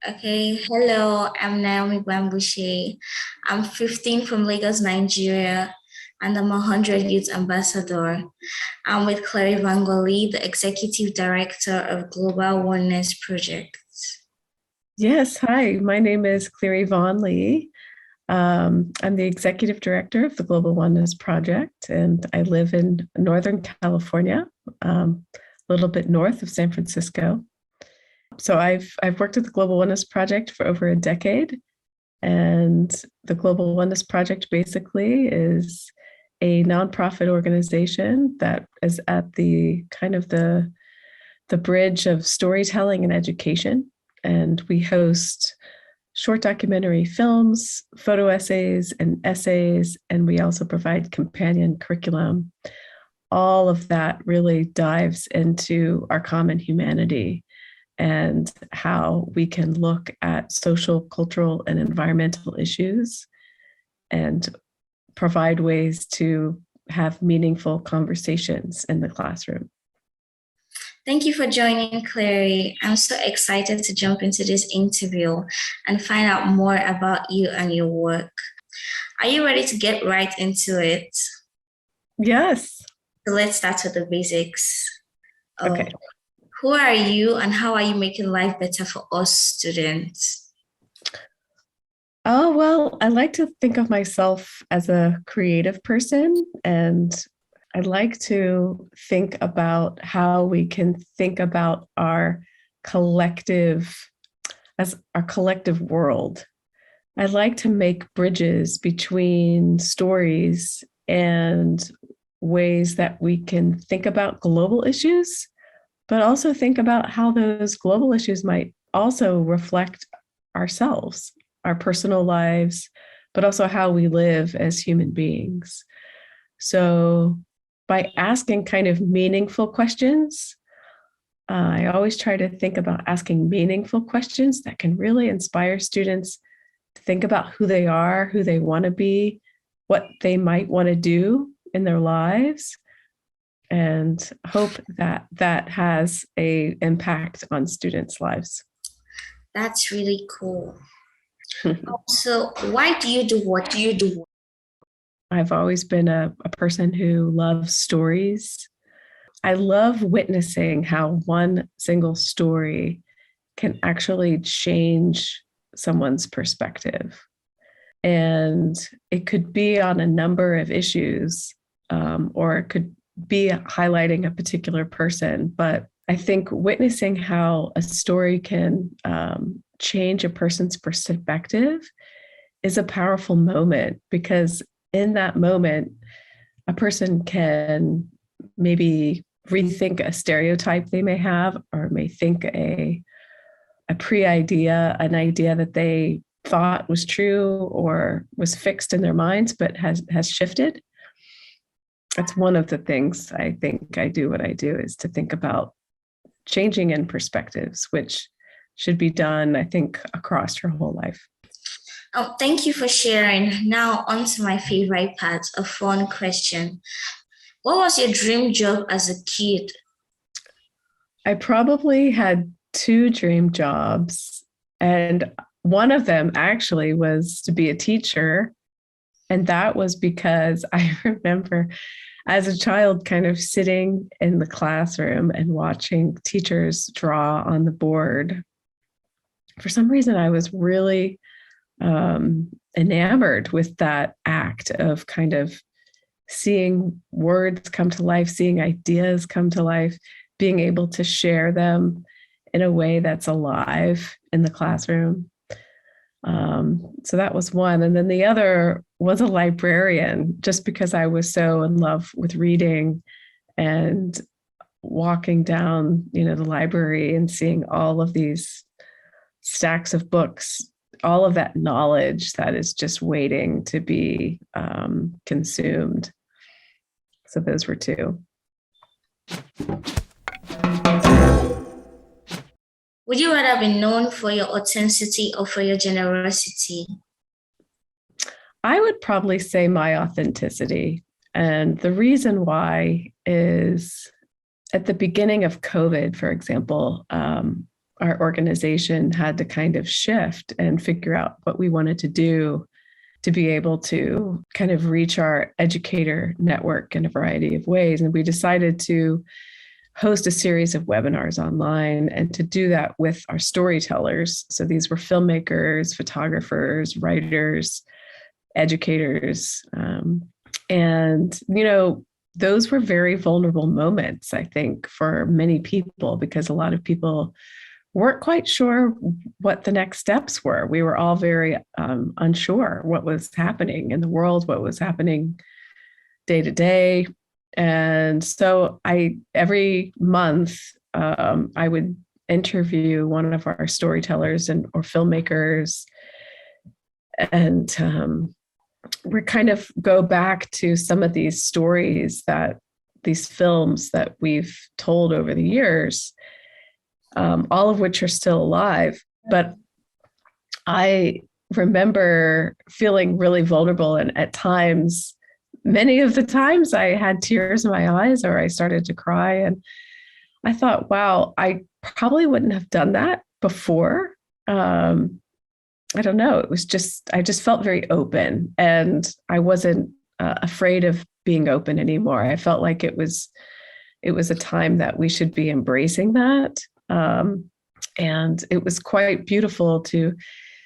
Okay, hello, I'm Naomi Bambushe. I'm 15 from Lagos, Nigeria, and I'm a 100 Youth Ambassador. I'm with Cleary, Vaughan-Lee, the Executive Director of Global Oneness Project. Yes, hi, my name is Cleary Vaughan-Lee. I'm the Executive Director of the Global Oneness Project, and I live in Northern California, a little bit north of San Francisco. So I've worked at the Global Oneness Project for over a decade, and the Global Oneness Project basically is a nonprofit organization that is at the kind of the bridge of storytelling and education. And we host short documentary films, photo essays, and essays, and we also provide companion curriculum. All of that really dives into our common humanity and how we can look at social, cultural, and environmental issues and provide ways to have meaningful conversations in the classroom. Thank you for joining, Cleary. I'm so excited to jump into this interview and find out more about you and your work. Are you ready to get right into it? Yes. So let's start with the basics. Okay. Who are you and how are you making life better for us students? Oh, well, I like to think of myself as a creative person, and I like to think about how we can think about our collective world. I like to make bridges between stories and ways that we can think about global issues, but also think about how those global issues might also reflect ourselves, our personal lives, but also how we live as human beings. So by asking kind of meaningful questions, I always try to think about asking meaningful questions that can really inspire students to think about who they are, who they want to be, what they might want to do in their lives, and hope that that has an impact on students' lives. That's really cool. So why do you do what you do? I've always been a person who loves stories. I love witnessing how one single story can actually change someone's perspective. And it could be on a number of issues, or it could be highlighting a particular person. But I think witnessing how a story can change a person's perspective is a powerful moment, because in that moment, a person can maybe rethink a stereotype they may have, or may think a pre-idea, an idea that they thought was true or was fixed in their minds, but has shifted. That's one of the things I think I do. What I do is to think about changing in perspectives, which should be done, I think, across your whole life. Oh, thank you for sharing. Now on to my favorite part, a fun question. What was your dream job as a kid? I probably had two dream jobs, and one of them actually was to be a teacher. And that was because I remember as a child kind of sitting in the classroom and watching teachers draw on the board. For some reason, I was really enamored with that act of kind of seeing words come to life, seeing ideas come to life, being able to share them in a way that's alive in the classroom. So that was one. And then the other was a librarian, just because I was so in love with reading and walking down, the library and seeing all of these stacks of books, all of that knowledge that is just waiting to be consumed. So those were two. Would you rather be known for your authenticity or for your generosity? I would probably say my authenticity. And the reason why is at the beginning of COVID, for example, our organization had to kind of shift and figure out what we wanted to do to be able to kind of reach our educator network in a variety of ways. And we decided to host a series of webinars online and to do that with our storytellers. So these were filmmakers, photographers, writers, educators. And, those were very vulnerable moments, I think, for many people, because a lot of people weren't quite sure what the next steps were. We were all very unsure what was happening in the world, what was happening day to day. And so every month, I would interview one of our storytellers or filmmakers, and we kind of go back to some of these stories these films that we've told over the years, all of which are still alive. But I remember feeling really vulnerable. And at times, many of the times I had tears in my eyes or I started to cry. And I thought, wow, I probably wouldn't have done that before. I don't know. I just felt very open, and I wasn't afraid of being open anymore. I felt like it was a time that we should be embracing that. And it was quite beautiful to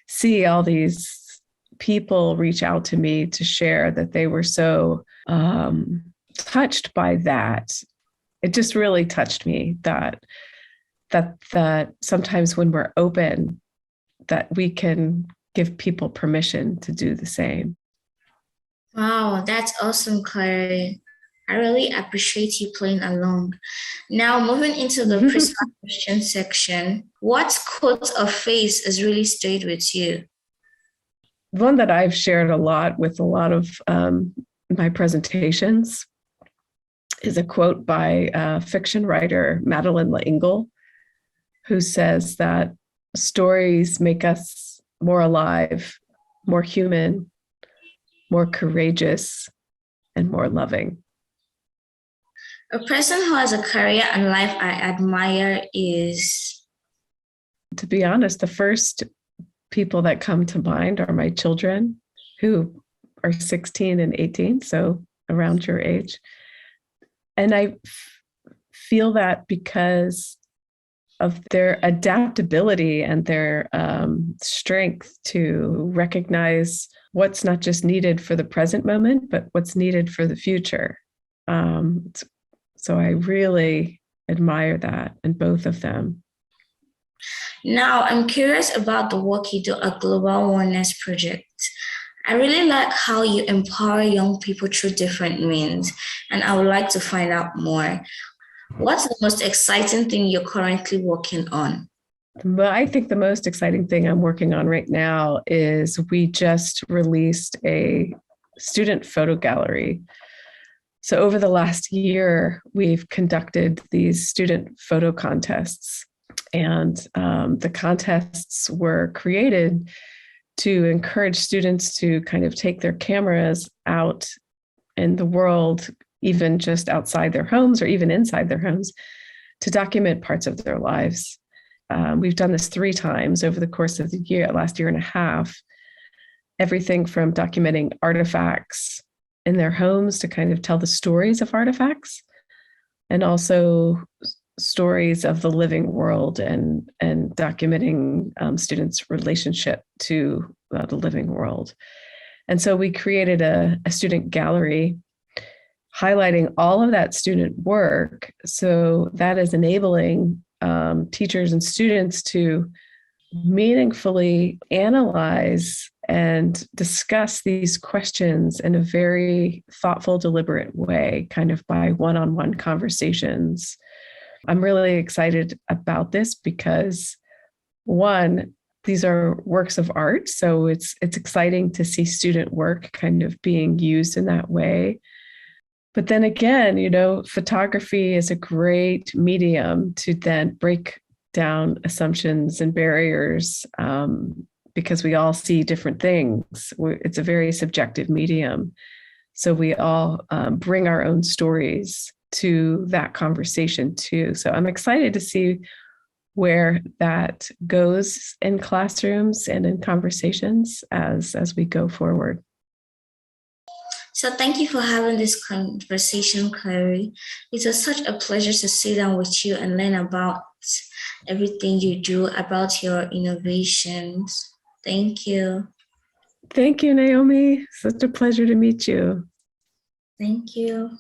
see all these people reach out to me to share that they were so touched by that. It just really touched me that sometimes when we're open, that we can give people permission to do the same. Wow, that's awesome, Clary. I really appreciate you playing along. Now, moving into the personal question section, what quote or phrase has really stayed with you? One that I've shared a lot with a lot of my presentations is a quote by fiction writer Madeleine L'Engle, who says that stories make us more alive, more human, more courageous, and more loving. A person who has a career and life I admire is? To be honest, the first people that come to mind are my children, who are 16 and 18, so around your age. And I feel that because of their adaptability and their strength to recognize what's not just needed for the present moment, but what's needed for the future. So I really admire that in both of them. Now, I'm curious about the work you do at Global Oneness Project. I really like how you empower young people through different means, and I would like to find out more. What's the most exciting thing you're currently working on? Well, I think the most exciting thing I'm working on right now is we just released a student photo gallery. So over the last year, we've conducted these student photo contests, and the contests were created to encourage students to kind of take their cameras out in the world, even just outside their homes or even inside their homes, to document parts of their lives. We've done this 3 times over the course of the last year and a half, everything from documenting artifacts in their homes to kind of tell the stories of artifacts, and also stories of the living world and documenting students' relationship to the living world. And so we created a student gallery highlighting all of that student work. So that is enabling teachers and students to meaningfully analyze and discuss these questions in a very thoughtful, deliberate way, kind of by one-on-one conversations. I'm really excited about this because, one, these are works of art. So it's exciting to see student work kind of being used in that way. But then again, photography is a great medium to then break down assumptions and barriers, because we all see different things. It's a very subjective medium. So we all bring our own stories to that conversation too. So I'm excited to see where that goes in classrooms and in conversations as we go forward. So thank you for having this conversation, Cleary. It was such a pleasure to sit down with you and learn about everything you do, about your innovations. Thank you. Thank you, Naomi. Such a pleasure to meet you. Thank you.